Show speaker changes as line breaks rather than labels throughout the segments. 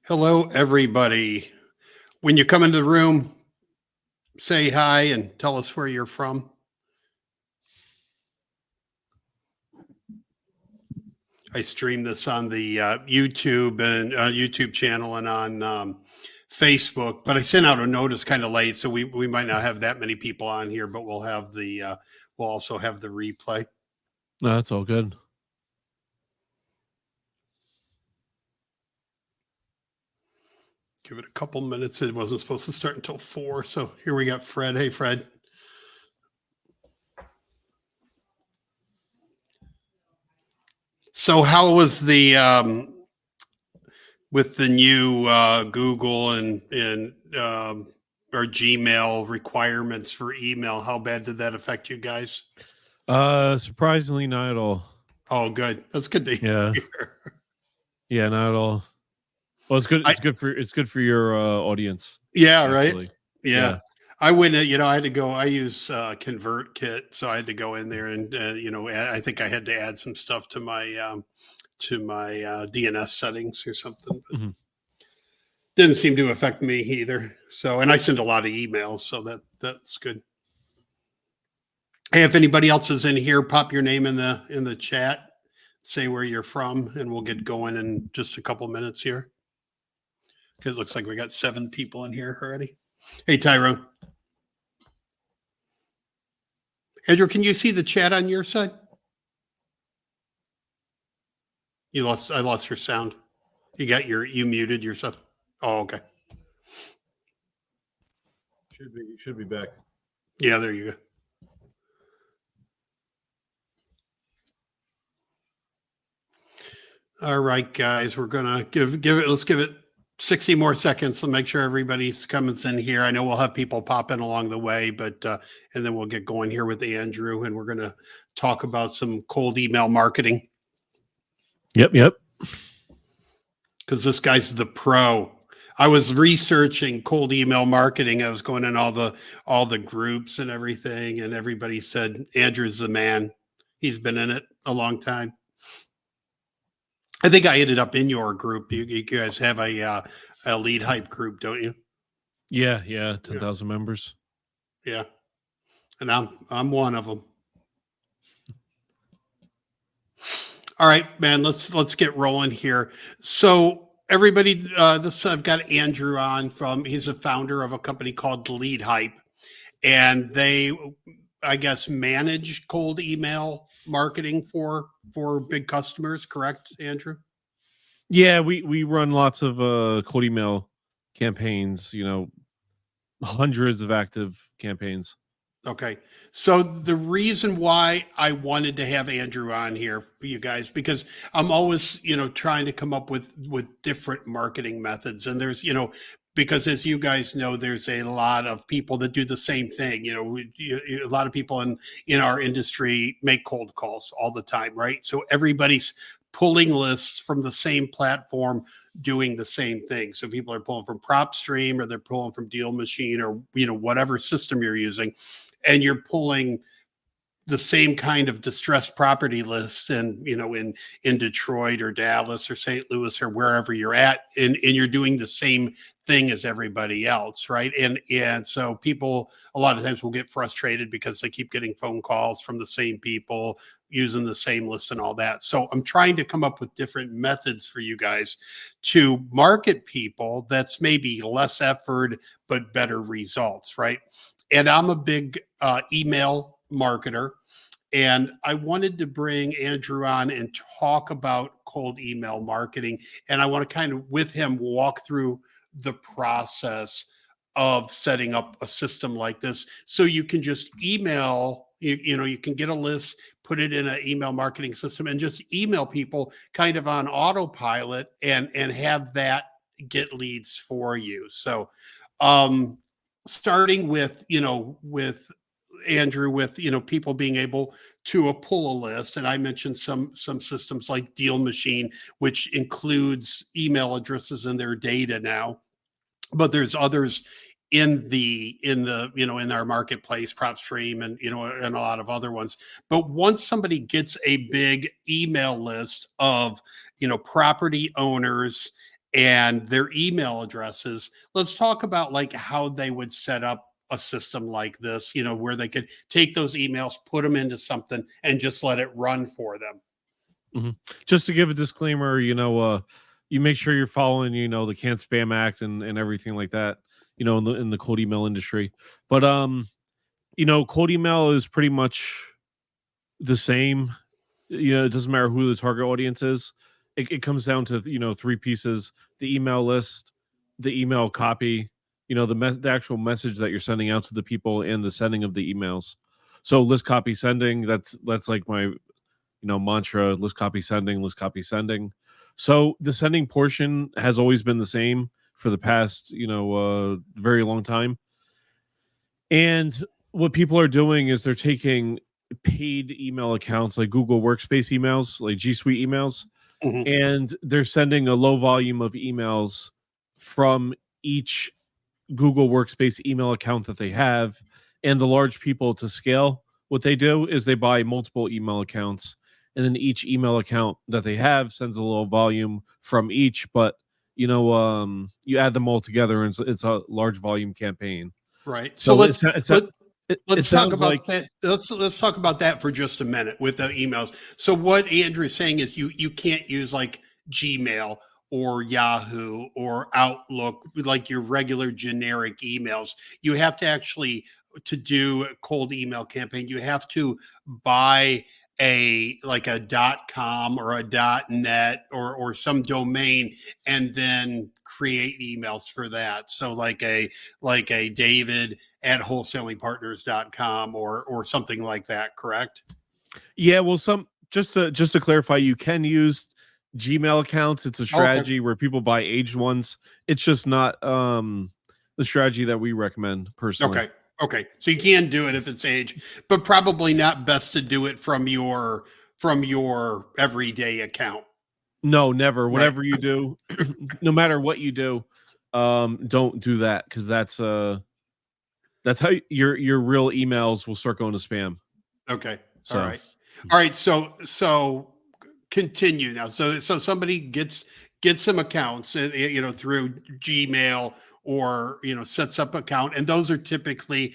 Hello, everybody. When you come into the room, say hi and tell us where you're from. I stream this on the YouTube and YouTube channel and on Facebook, but I sent out a notice kind of late, so we might not have that many people on here, but we'll have the we'll also have the replay.
No, that's all good.
Give it a couple minutes. It wasn't supposed to start until 4, so here we got Fred. Hey, Fred. So how was the with the new Google and or Gmail requirements for email? How bad did that affect you guys?
Surprisingly, not at all.
Oh, good. That's good to
Yeah.
hear.
Yeah, not at all. Well, it's good. It's good for your audience.
Yeah,
actually.
right. Yeah. I went, I had to go. I use ConvertKit, so I had to go in there and I think I had to add some stuff to my DNS settings or something. But didn't seem to affect me either. So, and I send a lot of emails, so that's good. Hey, if anybody else is in here, pop your name in the chat, say where you're from, and we'll get going in just a couple minutes here. It looks like we got 7 people in here already. Hey, Tyrone. Andrew, can you see the chat on your side? I lost your sound. You muted yourself. Oh, okay.
Should be back.
Yeah, there you go. All right, guys, we're gonna give it. Let's give it 60 more seconds to make sure everybody's coming in here. I know we'll have people pop in along the way, but and then we'll get going here with Andrew, and we're gonna talk about some cold email marketing.
Yep.
Because this guy's the pro. I was researching cold email marketing. I was going in all the groups and everything, and everybody said Andrew's the man. He's been in it a long time. I think I ended up in your group. You guys have a LeadHype group, don't you?
Yeah, 10,000 members.
Yeah, and I'm one of them. All right, man. Let's get rolling here. So everybody, I've got Andrew on he's a founder of a company called LeadHype, and they, I guess, manage cold email marketing for big customers. Correct, Andrew?
Yeah, we run lots of cold email campaigns. Hundreds of active campaigns.
Okay. So the reason why I wanted to have Andrew on here for you guys, because I'm always, trying to come up with different marketing methods. And there's, because as you guys know, there's a lot of people that do the same thing. A lot of people in our industry make cold calls all the time, right? So everybody's pulling lists from the same platform, doing the same thing. So people are pulling from PropStream, or they're pulling from Deal Machine, or whatever system you're using, and you're pulling the same kind of distressed property lists and in Detroit or Dallas or St. Louis or wherever you're at, and you're doing the same thing as everybody else, right? And so people a lot of times will get frustrated because they keep getting phone calls from the same people using the same list and all that. So I'm trying to come up with different methods for you guys to market people that's maybe less effort but better results, right? And I'm a big email marketer, and I wanted to bring Andrew on and talk about cold email marketing. And I want to kind of with him walk through the process of setting up a system like this, so you can just email, you can get a list, put it in an email marketing system, and just email people kind of on autopilot and have that get leads for you. So starting with Andrew, with people being able to pull a list, and I mentioned some systems like Deal Machine, which includes email addresses in their data now, but there's others in our marketplace, PropStream, and and a lot of other ones. But once somebody gets a big email list of property owners and their email addresses. Let's talk about like how they would set up a system like this, where they could take those emails, put them into something, and just let it run for them.
Mhm. Just to give a disclaimer, you make sure you're following, the Can't Spam Act and everything like that, in the cold email industry. But cold email is pretty much the same. It doesn't matter who the target audience is. It comes down to three pieces: the email list, the email copy, the actual message that you're sending out to the people, and the sending of the emails. So list, copy, sending. That's like my mantra: list, copy, sending, list, copy, sending. So the sending portion has always been the same for the past very long time. And what people are doing is they're taking paid email accounts like Google Workspace emails, like G Suite emails,
Mhm.
and they're sending a low volume of emails from each Google Workspace email account that they have. And the large people, to scale, what they do is they buy multiple email accounts, and then each email account that they have sends a low volume from each. But you add them all together, and it's a large volume campaign.
Right. So
So
let
it
let's talk
sounds
about
like
that. Let's talk about that for just a minute with the emails. So what Andrew is saying is you can't use like Gmail or Yahoo or Outlook, like your regular generic emails. You have to actually, to do a cold email campaign, you have to buy a like a .com or a .net or some domain, and then create emails for that. So like a David at wholesalingpartners.com or something like that, correct?
yeah. Well, some just to clarify, you can use Gmail accounts. It's a
Okay.
strategy where people buy aged ones. It's just not the strategy that we recommend personally.
Okay. Okay. So you can do it if it's age, but probably not best to do it from your everyday account.
No, never.
Right.
Whatever you do, no matter what you do, don't do that, because that's how your real emails will start going to spam.
Okay. All
So
right. All right. So continue now. So somebody gets some accounts, through Gmail or sets up account, and those are typically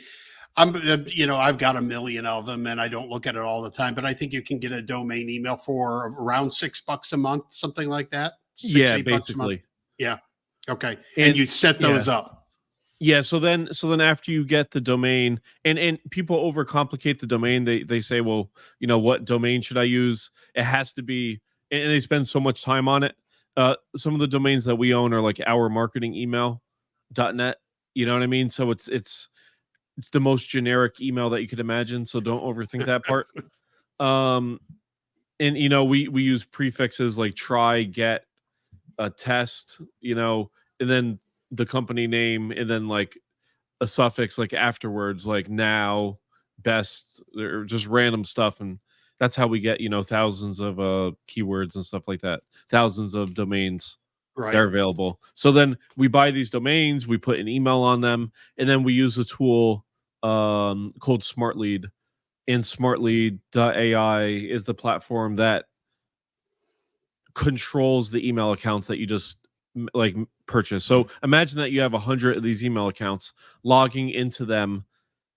I've got a million of them, and I don't look at it all the time, but I think you can get a domain email for around $6 a month, something like that. Six,
yeah,
$8 a month.
basically.
Yeah. Okay. And
And
you set
yeah.
those up.
Yeah, so then after you get the domain, and people overcomplicate the domain, they say, well, what domain should I use? It has to be, and they spend so much time on it. Some of the domains that we own are like ourmarketingemail.net. You know what I mean? So it's the most generic email that you could imagine. So don't overthink that part. Um, and we use prefixes like try, get, test, and then the company name, and then like a suffix like afterwards, like now, best, or just random stuff. And that's how we get thousands of keywords and stuff like that, thousands of domains that
Right.
are available. So then we buy these domains, we put an email on them, and then we use a tool called SmartLead. And SmartLead.ai is the platform that controls the email accounts that you just purchase. So imagine that you have 100 of these email accounts. Logging into them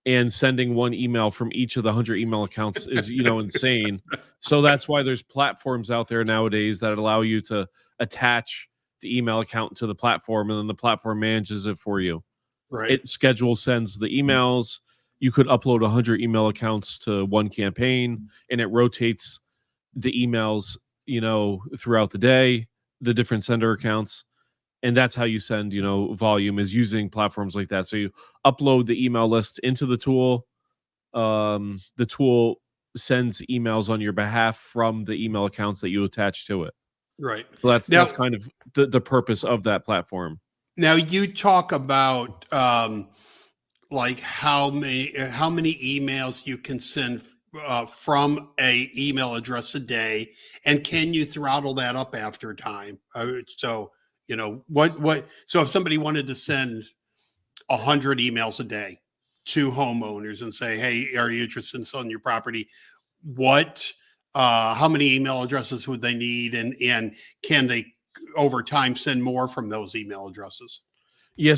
and sending one email from each of the 100 email accounts is insane. So that's why there's platforms out there nowadays that allow you to attach the email account to the platform, and then the platform manages it for you.
Right.
It schedules, sends the emails. You could upload 100 email accounts to one campaign, and it rotates the emails throughout the day, the different sender accounts. And that's how you send volume, is using platforms like that. So you upload the email list into the tool. The tool sends emails on your behalf from the email accounts that you attach to it.
Right.
So that's
Now,
kind of the purpose of that platform.
now you talk about like how many emails you can send from a email address a day, and can you throttle that up after time? So what so if somebody wanted to send 100 emails a day to homeowners and say, hey, are you interested in selling your property, what how many email addresses would they need, and can they over time send more from those email addresses.
Yeah.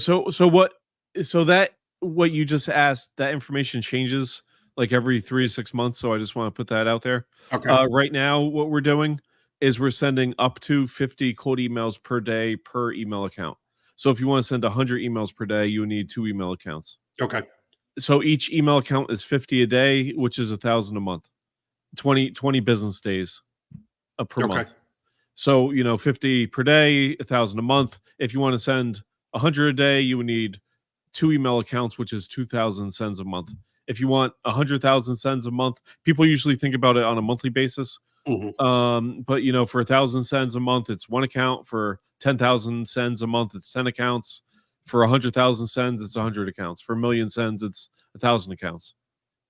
What you just asked, that information changes like every 3 to 6 months. So I just want to put that out there.
Okay.
Right now, what we're doing is we're sending up to 50 cold emails per day per email account. So if you want to send 100 emails per day, you need 2 email accounts.
Okay.
So each email account is 50 a day, which is 1,000 a month, 20 business days per
Okay.
month. So, 50 per day, 1,000 a month. If you want to send 100 a day, you would need 2 email accounts, which is 2,000 sends a month. If you want 100,000 sends a month, people usually think about it on a monthly basis. But for 1,000 sends a month, it's 1 account. For 10,000 sends a month, it's 10 accounts. For 100,000 sends, it's 100 accounts. For 1,000,000 sends, it's 1,000 accounts.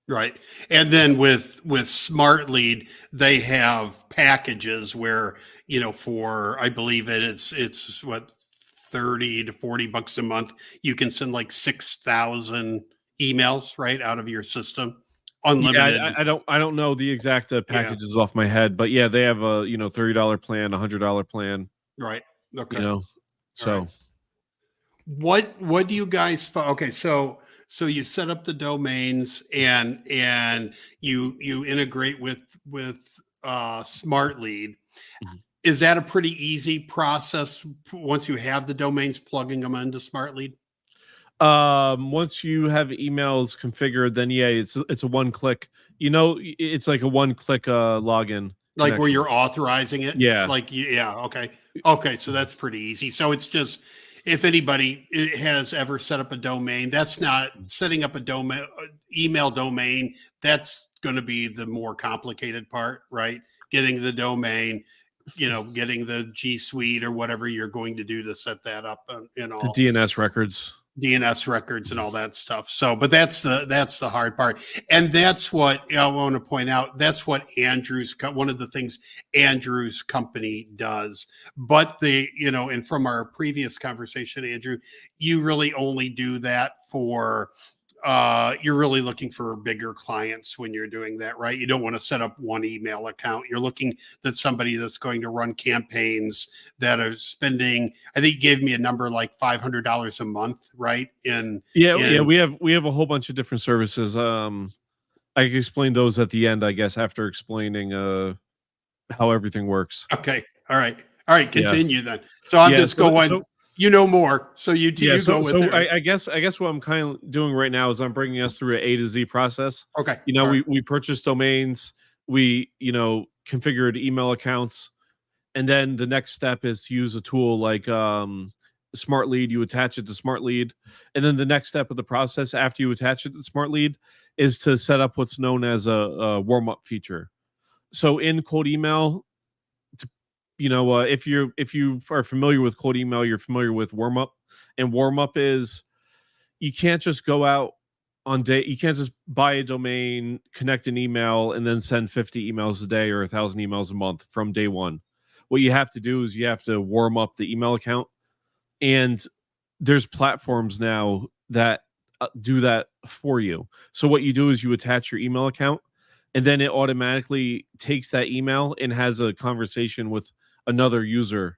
Right. And then with Smart Lead, they have packages where, for, I believe it's what, 30 to 40 bucks a month, you can send like 6,000 emails right out of your system, unlimited.
Yeah, I don't know the exact packages off my head, but yeah, they have a $30 plan, $100 plan.
Right. Okay.
So
right. What do you guys okay, so you set up the domains and you integrate with Smart Lead.
Mhm.
Is that a pretty easy process once you have the domains, plugging them into Smart Lead?
Once you have emails configured, then yeah, it's a one click. It's like a one click login.
Like where
connection.
you're authorizing it?
Yeah.
Like, yeah, okay. Okay, so that's pretty easy. So it's just, if anybody has ever set up a domain, that's not setting up a domain, email domain. That's going to be the more complicated part, right? Getting the domain, getting the G Suite or whatever you're going to do to set that up, and all
The DNS records.
DNS records and all that stuff. So, but that's the hard part. And that's what I want to point out. That's what one of the things Andrew's company does. But and from our previous conversation, Andrew, you really only do that for, you're really looking for bigger clients when you're doing that, right? You don't want to set up one email account. You're looking that somebody that's going to run campaigns that are spending, I think you gave me a number like $500 a month, right?
Yeah, we have a whole bunch of different services. I can explain those at the end, I guess, after explaining how everything works.
Okay. All right. Continue then. So I'm just going. More, so you go with it. Right?
I guess what I'm kind of doing right now is I'm bringing us through an A to Z process.
Okay.
We purchased domains, we configured email accounts, and then the next step is to use a tool like Smart Lead. You attach it to Smart Lead, and then the next step of the process after you attach it to Smart Lead is to set up what's known as a warm up feature. So in cold email, if you are familiar with cold email, you're familiar with warm up. And warm up is, you can't just go out you can't just buy a domain, connect an email, and then send 50 emails a day or 1,000 emails a month from day one. What you have to do is you have to warm up the email account, and there's platforms now that do that for you. So what you do is you attach your email account, and then it automatically takes that email and has a conversation with another user.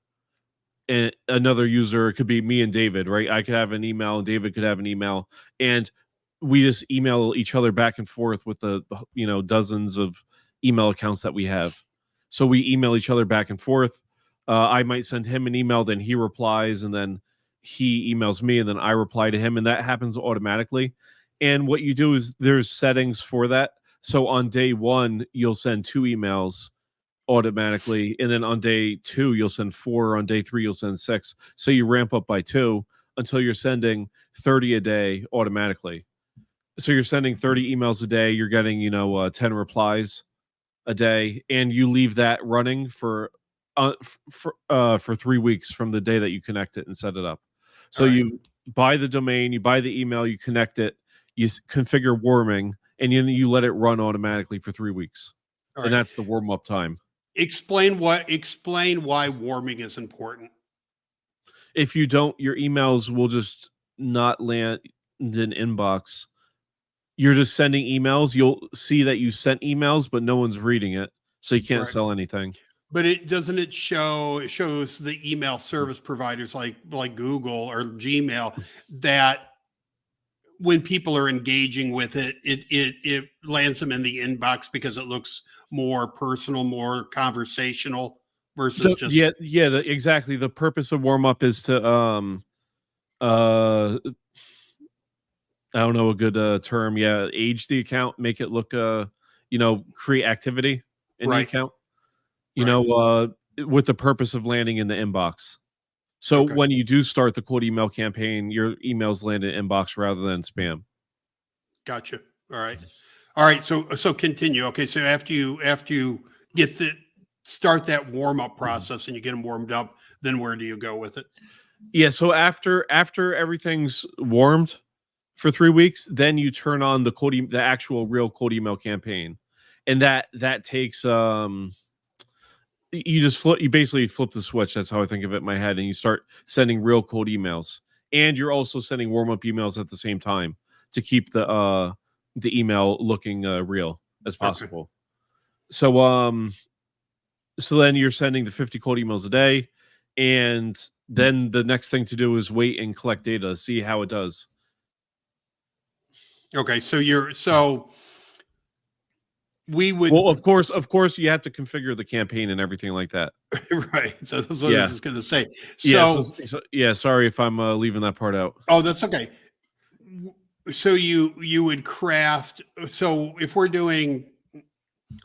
And another user, it could be me and David, right? I could have an email and David could have an email, and we just email each other back and forth with the dozens of email accounts that we have. So we email each other back and forth. I might send him an email, then he replies, and then he emails me, and then I reply to him, and that happens automatically. And what you do is there's settings for that. So on day one, you'll send 2 emails automatically, and then on day 2 you'll send 4, on day 3 you'll send 6. So you ramp up by 2 until you're sending 30 a day automatically. So you're sending 30 emails a day, you're getting 10 replies a day, and you leave that running for 3 weeks from the day that you connect it and set it up. So you buy the domain, you buy the email, you connect it, you configure warming, and then you let it run automatically for 3 weeks. And that's the warm up time.
Explain why warming is important.
If you don't, your emails will just not land in inbox. You're just sending emails. You'll see that you sent emails, but no one's reading it, so you can't sell anything.
But it doesn't it show it shows the email service providers like Google or Gmail that when people are engaging with it, it lands them in the inbox because it looks more personal, more conversational versus just
Exactly. The purpose of warm up is to uh I don't know a good term. Yeah, age the account, make it look create activity in the
right,
account. You
right.
know, with the purpose of landing in the inbox. So
Okay,
when you do start the cold email campaign, your emails land in inbox rather than spam.
gotcha. All right. So continue. Okay, so after you get the start that warm up process and you get them warmed up, then where do you go with it?
Yeah. So after everything's warmed for 3 weeks, then you turn on the actual real cold email campaign, and that takes you basically flip the switch. That's how I think of it in my head, and you start sending real cold emails, and you're also sending warm up emails at the same time to keep the email looking real as
Okay.
possible. So so then you're sending the 50 cold emails a day, and then the next thing to do is wait and collect data, see how it does.
Okay. So we would
Well, of course, you have to configure the campaign and everything like that.
right. So that's what I
Yeah,
was going to say.
yeah. So,
So
so yeah. Sorry if I'm leaving that part out.
oh, that's okay. So you would craft. So if we're doing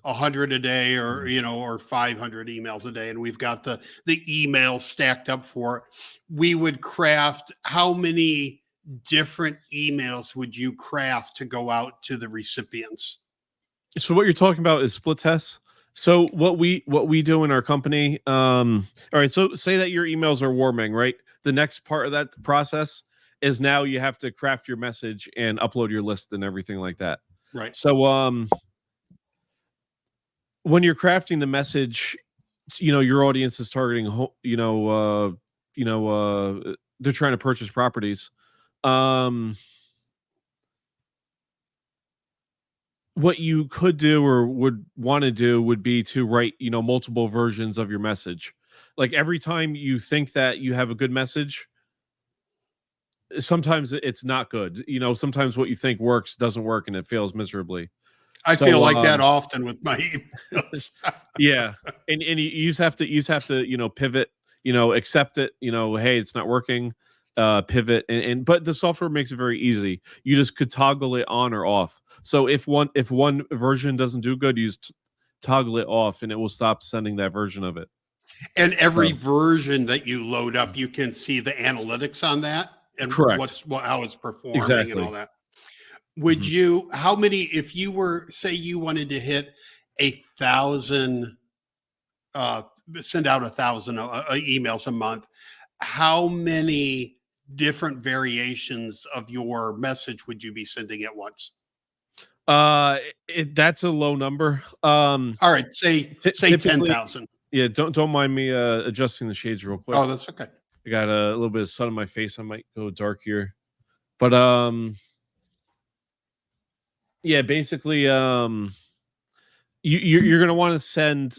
100 a day or or 500 emails a day and we've got the emails stacked up for it, we would craft how many different emails would you craft to go out to the recipients?
So what you're talking about is split tests. So what we do in our company, all right. So say that your emails are warming, right? The next part of that process is now you have to craft your message and upload your list and everything like that.
Right.
So when you're crafting the message, your audience is targeting, they're trying to purchase properties. Um, what you could do or would want to do would be to write, multiple versions of your message. Like every time you think that you have a good message, sometimes it's not good. Sometimes what you think works doesn't work and it fails miserably.
I feel
So
like that often with my emails.
yeah, and you just have to pivot, accept it, hey, it's not working, pivot, and but the software makes it very easy. You just could toggle it on or off. So if one version doesn't do good, you just toggle it off, and it will stop sending that version of it.
And every
So
version that you load up, you can see the analytics on that and
correct,
how it's performing and all
exactly.
that. Would
Mhm.
you, how many, if you were, say you wanted to hit 1,000, uh, send out 1,000 emails a month, how many different variations of your message would you be sending at once?
That's a low number.
All right, say
Typically,
10,000.
yeah. Don't mind me adjusting the shades real quick.
Oh, that's okay.
I got a little bit of sun on my face. I might go dark here, but yeah. Basically, you're gonna want to send,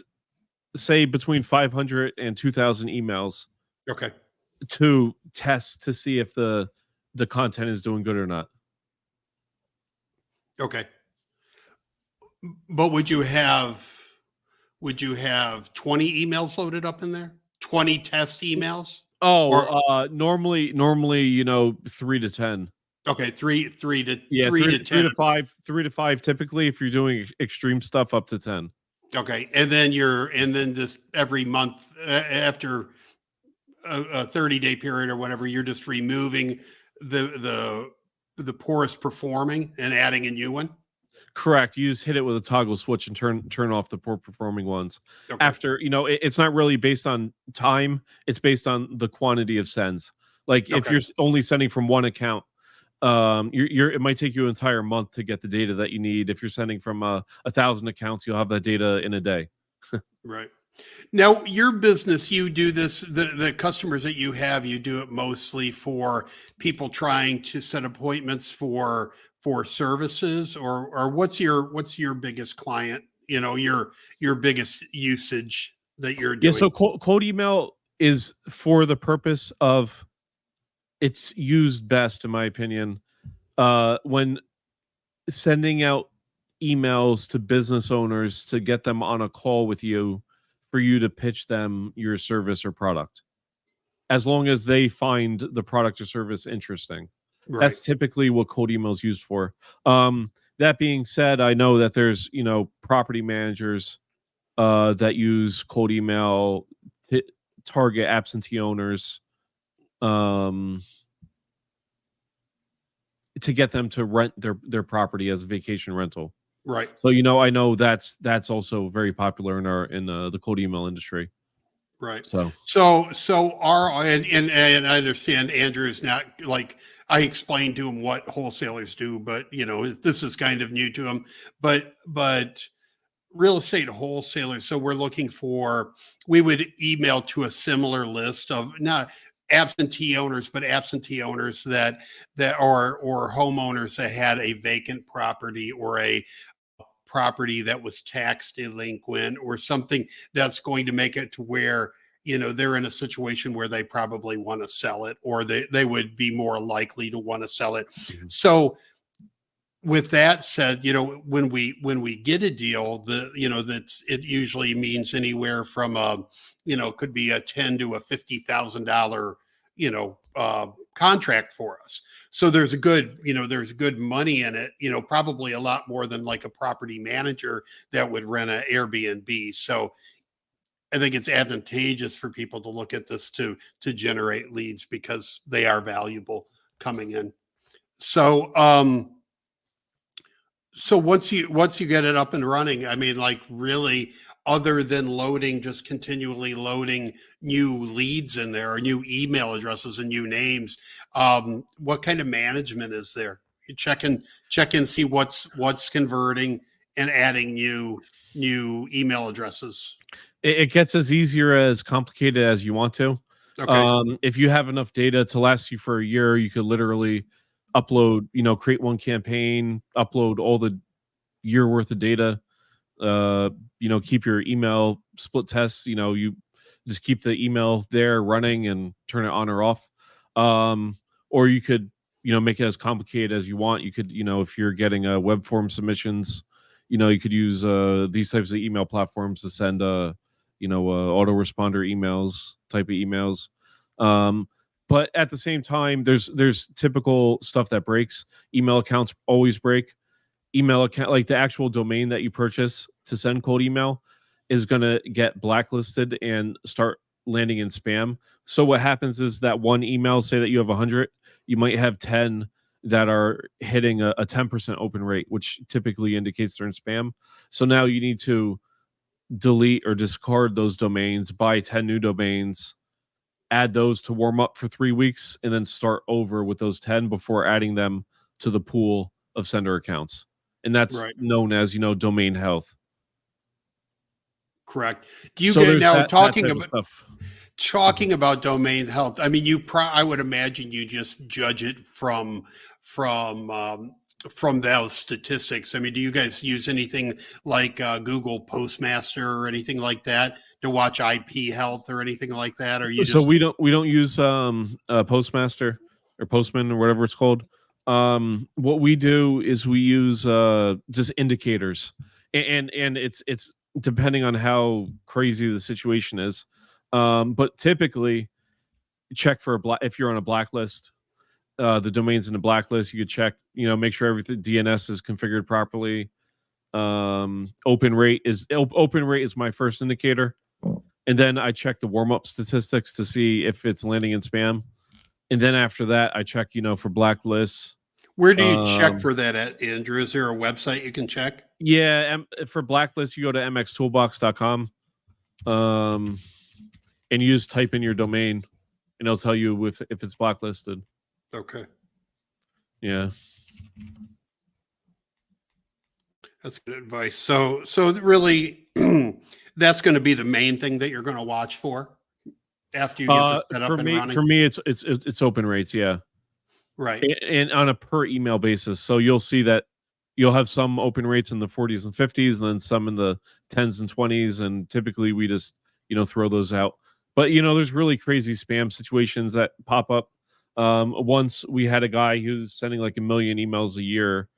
say, between 500 and 2,000 emails
Okay.
to test to see if the content is doing good or not.
Okay. But would you have 20 emails loaded up in there? 20 test emails?
Oh,
Or
normally, 3 to 10.
okay,
Yeah,
three to 10.
3 to 5 typically. If you're doing extreme stuff, up to 10.
Okay. And then this every month after a 30-day period or whatever, you're just removing the poorest performing and adding a new one.
Correct. You just hit it with a toggle switch and turn off the poor performing ones.
Okay.
After, it's not really based on time, it's based on the quantity of sends. Like if
Okay.
you're only sending from one account, it might take you an entire month to get the data that you need. If you're sending from 1,000 accounts, you'll have that data in a day.
Right. Now, your business, you do this, the customers that you have, you do it mostly for people trying to set appointments for services, or what's your biggest client, your biggest usage? that you're
Yeah,
doing?
so cold email is for the purpose of, it's used best in my opinion when sending out emails to business owners to get them on a call with you for you to pitch them your service or product, as long as they find the product or service interesting.
Right.
That's typically what cold email is used for. That being said, I know that there's, property managers that use cold email to target absentee owners, um, to get them to rent their property as a vacation rental.
Right.
So I know that's also very popular in the cold email industry.
Right.
So
So and I understand Andrew's not like, I explained to him what wholesalers do, but this is kind of new to him. But real estate wholesalers. So we would email to a similar list of not absentee owners, but absentee owners that or homeowners that had a vacant property or a property that was tax delinquent or something that's going to make it to where they're in a situation where they probably want to sell it, or they would be more likely to want to sell it. So with that said, when we get a deal, that's, it usually means anywhere from could be a $10,000 to a $50,000 contract for us. So there's good money in it, probably a lot more than like a property manager that would rent an Airbnb. So I think it's advantageous for people to look at this to generate leads, because they are valuable coming in. So so once you get it up and running, I mean, like, really, other than just continually loading new leads in there, or new email addresses and new names, what kind of management is there? You check in, see what's converting, and adding new email addresses.
it gets as easier as complicated as you want to.
Okay.
If you have enough data to last you for a year, you could literally upload, create one campaign, upload all the year worth of data, keep your email split tests, you just keep the email there running and turn it on or off. Or you could, make it as complicated as you want. You could, if you're getting web form submissions, you could use these types of email platforms to send autoresponder type of emails. But at the same time, there's typical stuff that breaks. Email accounts always break. Email account, like the actual domain that you purchase to send cold email, is going to get blacklisted and start landing in spam. So what happens is that one email, say that you have 100, you might have 10 that are hitting a 10% open rate, which typically indicates they're in spam. So now you need to delete or discard those domains, buy 10 new domains, add those to warm up for 3 weeks, and then start over with those 10 before adding them to the pool of sender accounts. And that's
Right.
known as, domain health.
Correct. Do you
So
get
there's
now
that
talking
type of
about
stuff.
talking about domain health? I mean, I would imagine you just judge it from those statistics. I mean, do you guys use anything like Google Postmaster or anything like that to watch IP health or anything like that? Or you
So
just
we don't use Postmaster or Postman or whatever it's called. What we do is we use just indicators, and it's depending on how crazy the situation is. But typically, check for if you're on a blacklist. The domain's in a blacklist. You could check, make sure everything DNS is configured properly. Open rate is my first indicator, and then I check the warm up statistics to see if it's landing in spam. And then after that, I check, for blacklists.
where do you check for that at, Andrew? Is there a website you can check?
Yeah, for blacklists, you go to mxtoolbox.com, and you just type in your domain, and it'll tell you if it's blacklisted.
Okay.
Yeah.
That's good advice. So really, that's going to be the main thing that you're going to watch for after you get this set up and running.
For me, it's open rates. Yeah.
Right.
And on a per email basis. So you'll see that you'll have some open rates in the 40s and 50s, and then some in the 10s and 20s. And typically we just throw those out. But there's really crazy spam situations that pop up. Once we had a guy who was sending like 1 million emails a year,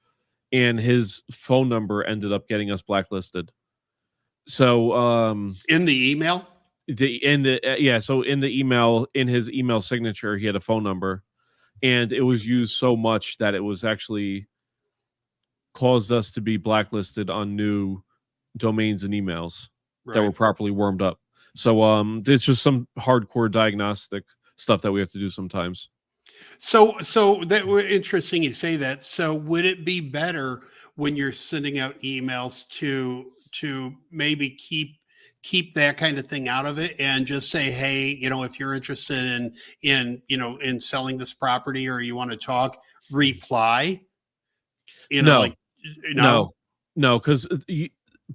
and his phone number ended up getting us blacklisted. So
in the email,
so in the email, in his email signature, he had a phone number, and it was used so much that it was actually caused us to be blacklisted on new domains and emails that were properly warmed up. So it's just some hardcore diagnostic stuff that we have to do sometimes.
So that were interesting you say that. So would it be better when you're sending out emails to maybe keep that kind of thing out of it and just say, hey, if you're interested in selling this property or you want to talk, reply.
No, because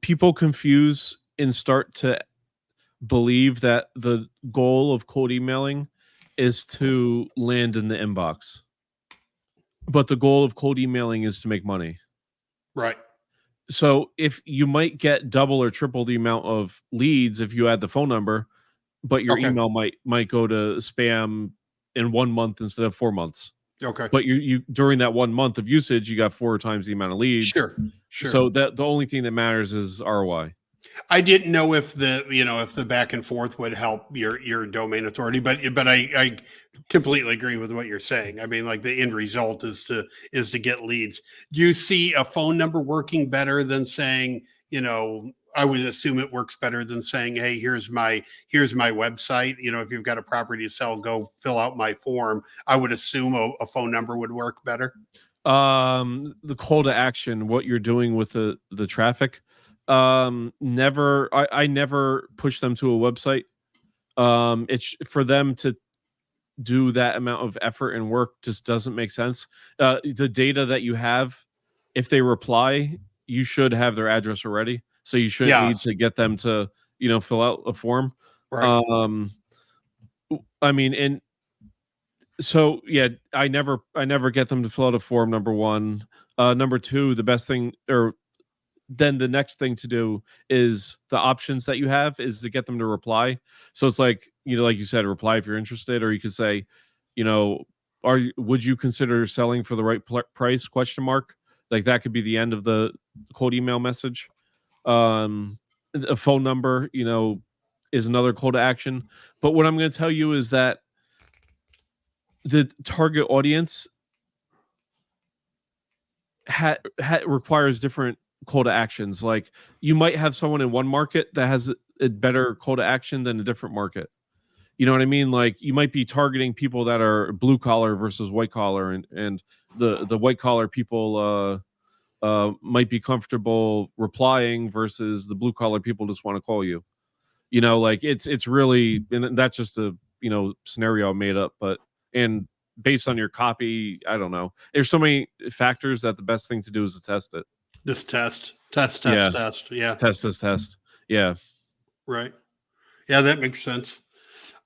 people confuse and start to believe that the goal of cold emailing is to land in the inbox, but the goal of cold emailing is to make money.
Right.
So if you might get double or triple the amount of leads if you add the phone number, but your email might go to spam in 1 month instead of 4 months.
Okay.
But you during that 1 month of usage, you got 4 times the amount of leads.
Sure.
So that the only thing that matters is ROI.
I didn't know if the back and forth would help your domain authority, but I completely agree with what you're saying. I mean, like the end result is to get leads. Do you see a phone number working better than saying, I would assume it works better than saying, hey, here's my website. If you've got a property to sell, go fill out my form. I would assume a phone number would work better.
The call to action, what you're doing with the traffic. I never push them to a website. It's for them to do that amount of effort and work just doesn't make sense. The data that you have, if they reply, you should have their address already, so you shouldn't need to get them to fill out a form.
Right.
I mean, and so yeah, I never get them to fill out a form. Number one. Number two, the best thing, or then the next thing to do is the options that you have is to get them to reply. So it's like, like you said, reply if you're interested, or you could say, would you consider selling for the right price? ? Like that could be the end of the cold email message. A phone number, is another call to action. But what I'm going to tell you is that the target audience requires different call to actions. Like you might have someone in one market that has a better call to action than a different market. You know what I mean? Like you might be targeting people that are blue collar versus white collar, and the white collar people might be comfortable replying versus the blue collar people just want to call you. Like it's really, and that's just a scenario I made up, and based on your copy, I don't know. There's so many factors that the best thing to do is to test it.
Just test. Yeah.
Test. Yeah.
Right. Yeah, that makes sense.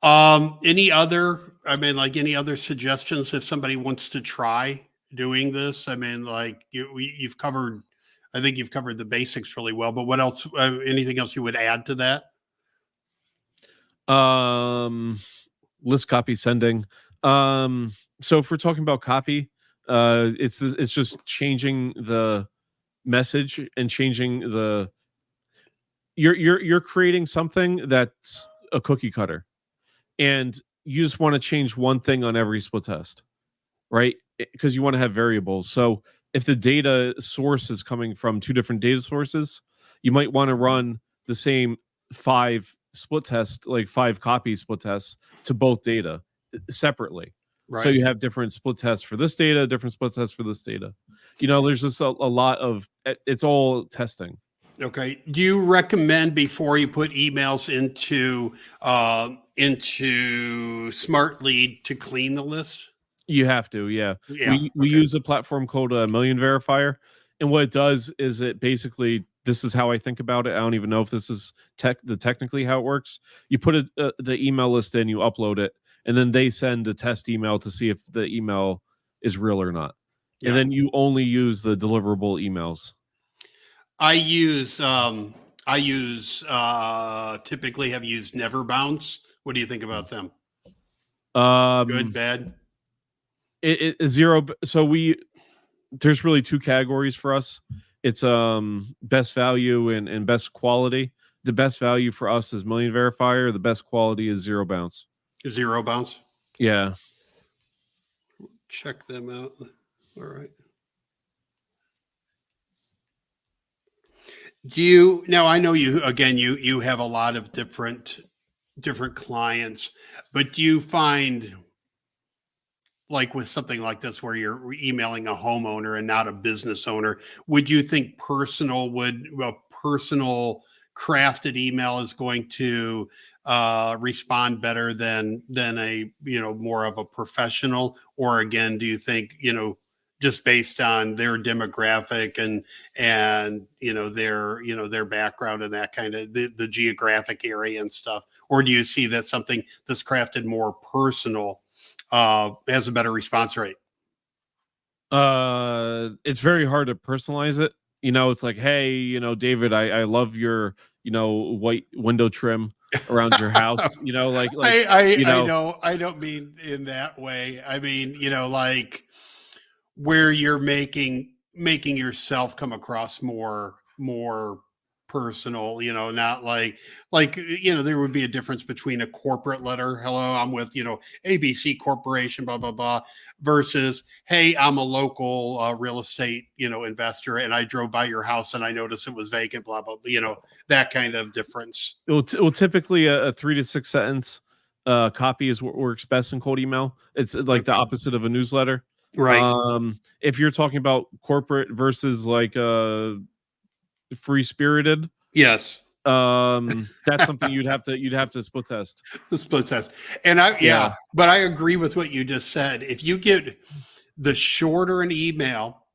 Any other suggestions if somebody wants to try doing this? I mean, like you've covered the basics really well, but what else, anything else you would add to that?
List copy sending. So if we're talking about copy, it's just changing the message and changing you're creating something that's a cookie cutter, and you just want to change one thing on every split test, right? Because you want to have variables. So if the data source is coming from 2 different data sources, you might want to run the same 5 split tests, like 5 copy split tests to both data separately. Right. So you have different split tests for this data, different split tests for this data. There's just a lot of, it's all testing.
Okay. Do you recommend before you put emails into Smart Lead to clean the list?
You have to, yeah. We use a platform called a Million Verifier, and what it does is it basically, this is how I think about it. I don't even know if this is technically how it works. You put the email list in, you upload it, and then they send a test email to see if the email is real or not. Yeah. And then you only use the deliverable emails.
I use I use typically have used Never Bounce. What do you think about them? Good, bad?
It zero. So there's really two categories for us. It's best value and best quality. The best value for us is Million Verifier. The best quality is Zero Bounce.
Zero Bounce?
Yeah.
Check them out. All right. Do you now? I know you again. You have a lot of different clients, but do you find, like with something like this where you're emailing a homeowner and not a business owner, would you think a personal crafted email is going to respond better than a more of a professional? Or again, do you think just based on their demographic and their background and that kind of the geographic area and stuff, or do you see that something that's crafted more personal has a better response rate?
It's very hard to personalize it. It's like, hey, David, I love your, white window trim around your house.
I don't mean in that way. I mean, like where you're making yourself come across more personal, not like there would be a difference between a corporate letter, hello, I'm with ABC Corporation, blah blah blah, versus, hey, I'm a local real estate investor and I drove by your house and I noticed it was vacant, blah blah, that kind of difference.
Well, typically a 3 to 6 sentence copy is what works best in cold email. It's like the opposite of a newsletter.
Right.
If you're talking about corporate versus like free spirited,
yes,
that's something you'd have to split test.
The split test. And but I agree with what you just said. If you get the shorter an email,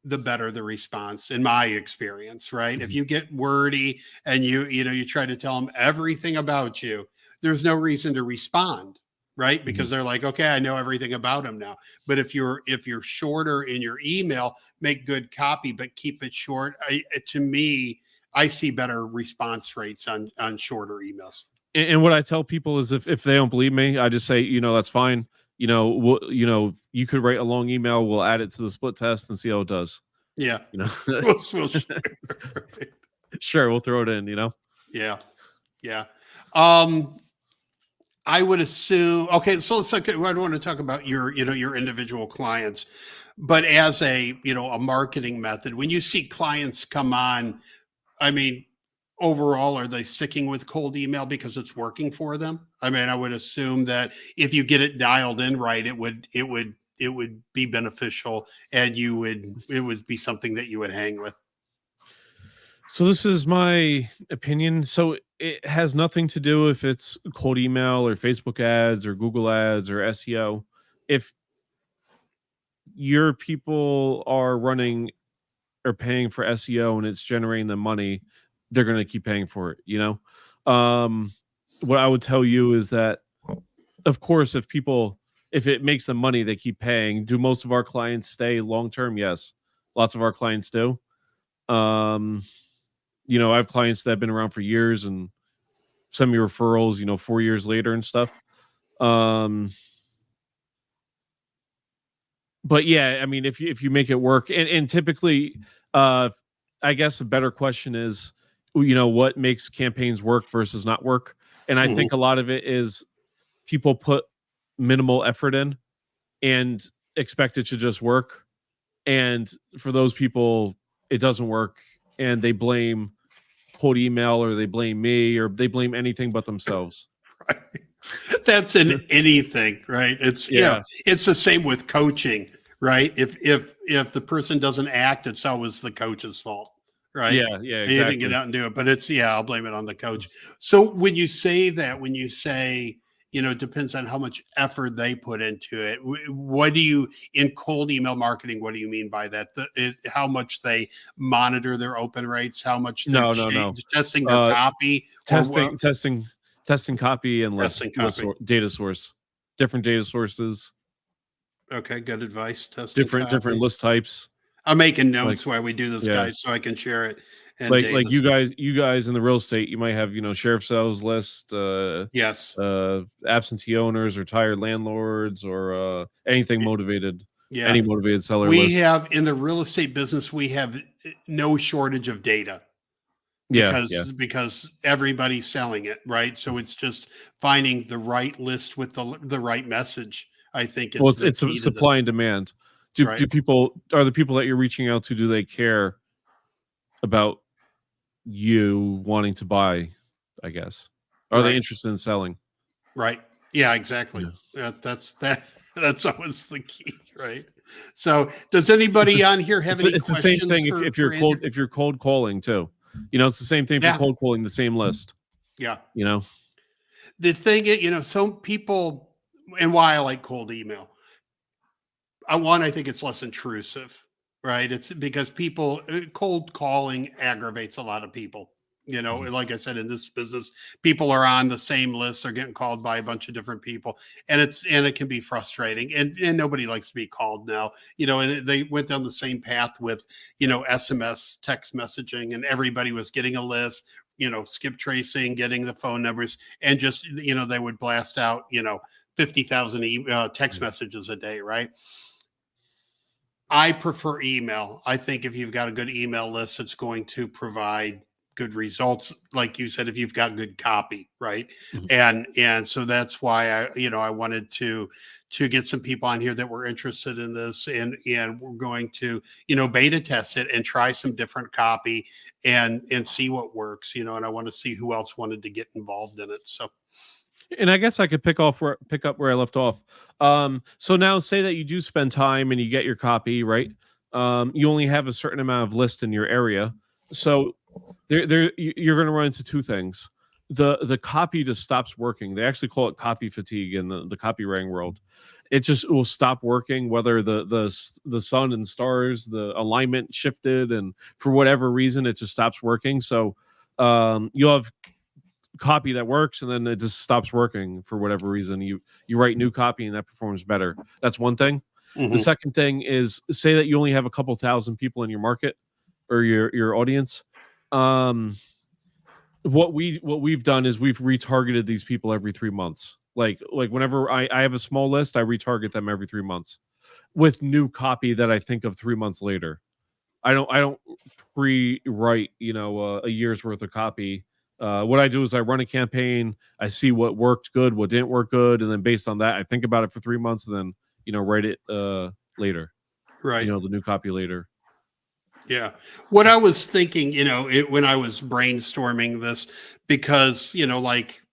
the better the response, in my experience, right? If you get wordy and you try to tell them everything about you, there's no reason to respond, right? Because they're like, okay, I know everything about him now. But if you're shorter in your email, make good copy, but keep it short. To me, I see better response rates on shorter emails.
And what I tell people is if they don't believe me, I just say, that's fine. You could write a long email. We'll add it to the split test and see how it does.
Yeah.
We'll sure, we'll throw it in,
Yeah. Yeah. I would assume, okay, so I don't want to talk about your individual clients, but as a marketing method, when you see clients come on, I mean, overall, are they sticking with cold email because it's working for them? I mean, I would assume that if you get it dialed in right, it would be beneficial, and it would be something that you would hang with.
So this is my opinion. So it has nothing to do if it's cold email or Facebook ads or Google ads or SEO. If your people are running or paying for SEO and it's generating them money, they're going to keep paying for it. What I would tell you is that, of course, if it makes them money, they keep paying. Do most of our clients stay long term? Yes, lots of our clients do. I have clients that have been around for years and send me referrals, 4 years later and stuff. But yeah, I mean, if you make it work, and typically, I guess a better question is, what makes campaigns work versus not work? And I think a lot of it is people put minimal effort in and expect it to just work. And for those people, it doesn't work, and they blame cold email, or they blame me, or they blame anything but themselves.
Right. That's in anything, right? It's it's the same with coaching, right? If the person doesn't act, it's always the coach's fault, right?
Yeah, exactly.
You didn't get out and do it, but I'll blame it on the coach. So when you say depends on how much effort they put into it. What do you, in cold email marketing, what do you mean by that? How much they monitor their open rates, how much they're testing their copy,
testing copy and data source, different data sources.
Okay, good advice. Testing
different list types.
I'm making notes while we do this, guys, so I can share it. and
like
data.
you guys in the real estate, you might have, you know, sheriff sales list,
Yes.
absentee owners, retired landlords, or anything motivated,
Yeah.
any motivated seller
We
list.
have in the real estate business, we have no shortage of data
Yeah, yeah.
because everybody's selling it, right? So it's just finding the right list with the right message, I think
Well,
is the
it's a
key to this,
supply and demand.
right?
Do people, are the people that you're reaching out to, do they care about you wanting to buy? I guess. Are they
Right.
interested in selling?
Right. Yeah, exactly.
Yeah.
That's always the key, right? So does anybody on here have any
It's the same
questions
thing if you're
for Andrew?
if you're cold calling too. You know, it's the same thing if you're
Yeah.
cold calling the same list.
Yeah.
You know.
The thing is, some people, and why I like cold email. I think it's less intrusive, right? It's because people cold calling aggravates a lot of people.
Mhm.
Like I said, in this business, people are on the same list. They're getting called by a bunch of different people, and it can be frustrating. And nobody likes to be called now. And they went down the same path with SMS text messaging, and everybody was getting a list. Skip tracing, getting the phone numbers, and just they would blast out 50,000 text messages a day, right? I prefer email. I think if you've got a good email list, it's going to provide good results. Like you said, if you've got good copy, right?
Mhm.
And so that's why I wanted to get some people on here that were interested in this, and we're going to beta test it and try some different copy and see what works. And I want to see who else wanted to get involved in it. So
And I guess I could pick up where I left off. So now say that you do spend time and you get your copy, right? You only have a certain amount of lists in your area. So you're going to run into two things. The copy just stops working. They actually call it copy fatigue in the copywriting world. It will stop working, whether the sun and stars, the alignment shifted, and for whatever reason, it just stops working. So you'll have copy that works, and then it just stops working for whatever reason. You write new copy and that performs better. That's one thing. The
mhm.
second thing is, say that you only have a couple thousand people in your market or your audience. What we've done is we've retargeted these people every 3 months. Like whenever I have a small list, I retarget them every 3 months with new copy that I think of 3 months later. I don't pre-write a year's worth of copy. What I do is I run a campaign, I see what worked good, what didn't work good, and then based on that I think about it for 3 months, and then write it later,
Right.
the new copy later.
Yeah. What I was thinking, when I was brainstorming this, because,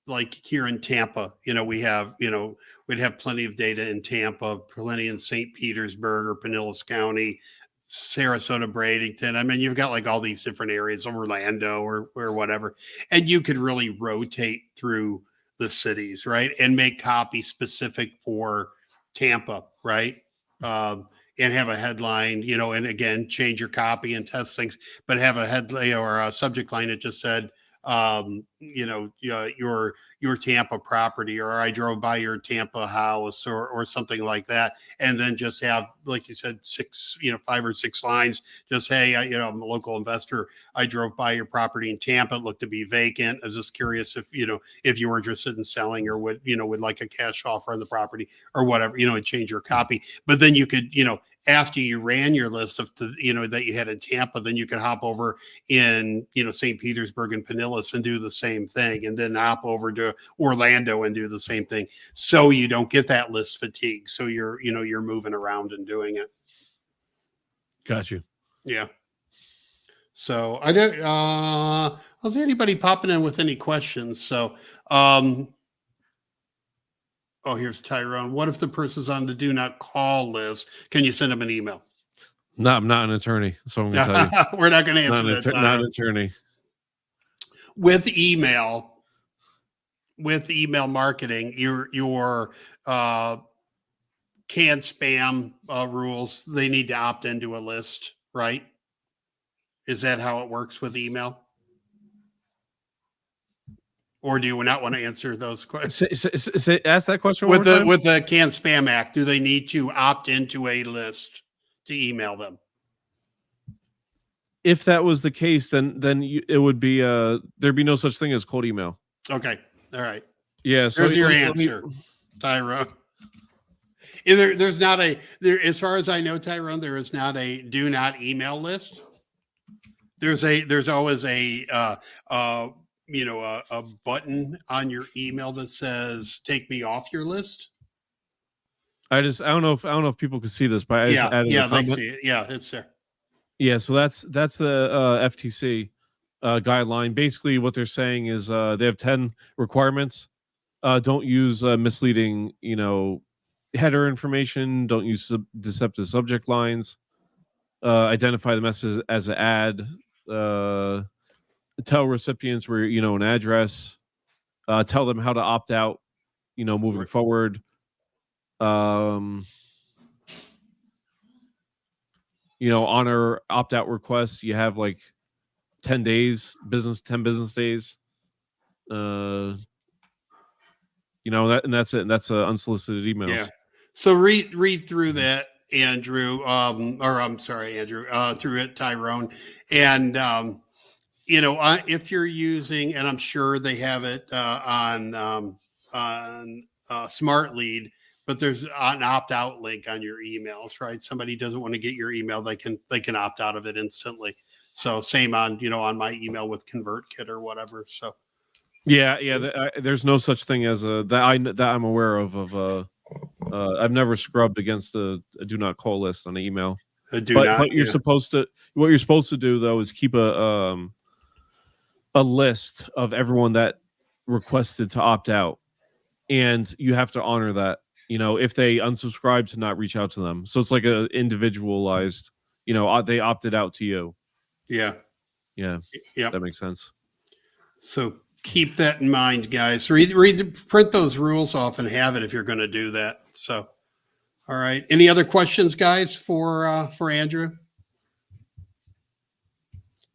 like here in Tampa, we'd have plenty of data in Tampa, plenty in St. Petersburg or Pinellas County, Sarasota, Bradenton. I mean, you've got like all these different areas, Orlando or whatever, and you could really rotate through the cities, right? And make copy specific for Tampa, right? Um, and have a headline, and again, change your copy and test things, but have a headline or a subject line that just said, your Tampa property, or I drove by your Tampa house, or something like that, and then just have, like you said, 5 or 6 lines. Just, hey, I'm a local investor. I drove by your property in Tampa. It looked to be vacant. I was just curious if you were interested in selling, or would like a cash offer on the property or whatever. And change your copy. But then you could, after you ran your list of that you had in Tampa, then you could hop over in St. Petersburg and Pinellas and do the same thing, and then hop over to Orlando and do the same thing, so you don't get that list fatigue. So you're moving around and doing it.
Got you.
Yeah. So I don't. Is anybody popping in with any questions? So, oh, here's Tyrone. What if the person's on the do not call list? Can you send them an email?
No, I'm not an attorney, so I'm gonna tell you.
We're not going to answer that,
Not
Tyrone.
an attorney.
With email marketing, your canned spam rules, they need to opt into a list, right? Is that how it works with email? Or do you not want to answer those questions?
Ask that question
With
one more time.
with the Canned Spam Act, do they need to opt into a list to email them?
if that was the case, then it would be there'd be no such thing as cold email.
Okay. All right.
Yeah. So
There's your answer, Tyrone. There's not as far as I know, Tyrone, there is not a do not email list. There's always a a button on your email that says take me off your list.
I don't know if people can see this, but I just added a
they
comment.
see it. Yeah, it's there.
Yeah, so that's the FTC guideline. Basically, what they're saying is they have 10 requirements. Don't use misleading, header information. Don't use deceptive subject lines. Identify the message as an ad. Tell recipients where an address. Tell them how to opt out. Moving forward. Honor opt out requests. You have like 10 business days. That's it. And that's unsolicited emails.
Yeah. So read through that, Andrew, or I'm sorry, Andrew, through it, Tyrone. And, if you're using, and I'm sure they have it on Smart Lead, but there's an opt-out link on your emails, right? Somebody doesn't want to get your email, they can opt out of it instantly. So same on, on my email with ConvertKit or whatever. So
there's no such thing as that I'm aware of. I've never scrubbed against a do not call list on an email. But you're supposed to. What you're supposed to do though is keep a list of everyone that requested to opt out, and you have to honor that. If they unsubscribe, to not reach out to them. So it's like a individualized. They opted out to you.
Yeah.
That makes sense.
So keep that in mind, guys. Print those rules off and have it if you're going to do that. So, all right. Any other questions, guys, for Andrew?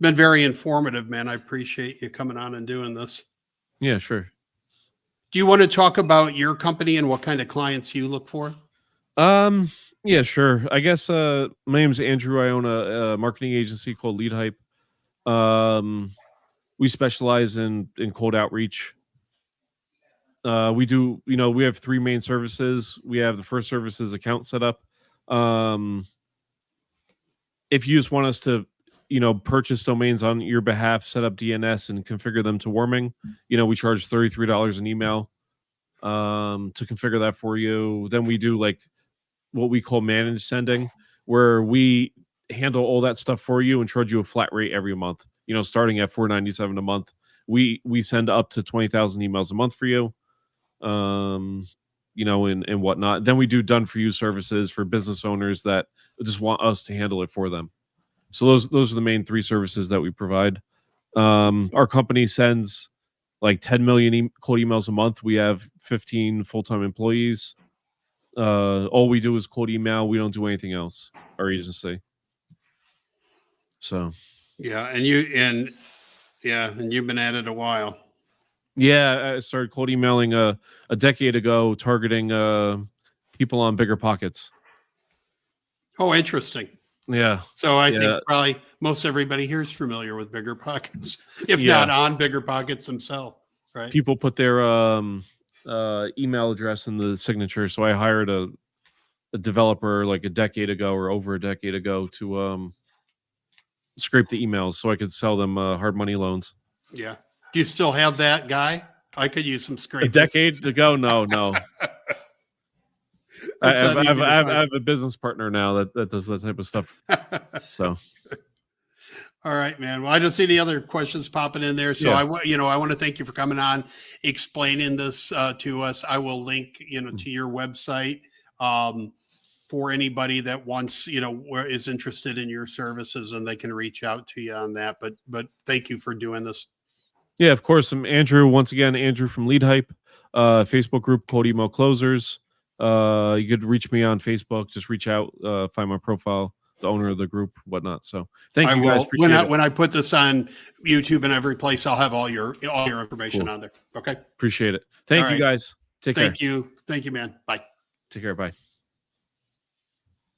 Been very informative, man. I appreciate you coming on and doing this.
Yeah, sure.
Do you want to talk about your company and what kind of clients you look for?
Yeah, sure. I guess my name's Andrew. I own a marketing agency called LeadHype. We specialize in cold outreach. We do, we have 3 main services. We have the first service is account setup. If you just want us to, purchase domains on your behalf, set up DNS and configure them to warming, we charge $33 an email to configure that for you. Then we do like what we call managed sending, where we handle all that stuff for you and charge you a flat rate every month. Starting at $4.97 a month. We send up to 20,000 emails a month for you, and whatnot. Then we do done for you services for business owners that just want us to handle it for them. So those are the main 3 services that we provide. Our company sends like 10 million cold emails a month. We have 15 full-time employees. All we do is cold email. We don't do anything else. Our agency. So.
Yeah, and you've been at it a while.
Yeah, I started cold emailing a decade ago, targeting people on BiggerPockets.
Oh, interesting.
Yeah.
So I think probably most everybody here is familiar with BiggerPockets, if not on BiggerPockets themselves, right?
People put their email address in the signature. So I hired a developer like a decade ago or over a decade ago to scrape the emails so I could sell them hard money loans.
Yeah. Do you still have that guy? I could use some scraping.
A decade ago? No. I have a business partner now that does that type of stuff. So.
All right, man. Well, I don't see any other questions popping in there. So I want to thank you for coming on, explaining this to us. I will link, to your website for anybody that wants, is interested in your services, and they can reach out to you on that. But thank you for doing this.
Yeah, of course. I'm Andrew. Once again, Andrew from LeadHype, Facebook group Cold Email Closers. You could reach me on Facebook. Just reach out, find my profile, the owner of the group, whatnot. So thank you guys.
When I put this on YouTube and every place, I'll have all your information on there. Okay.
Appreciate it. Thank you guys. Take care.
Thank you, man. Bye.
Take care. Bye.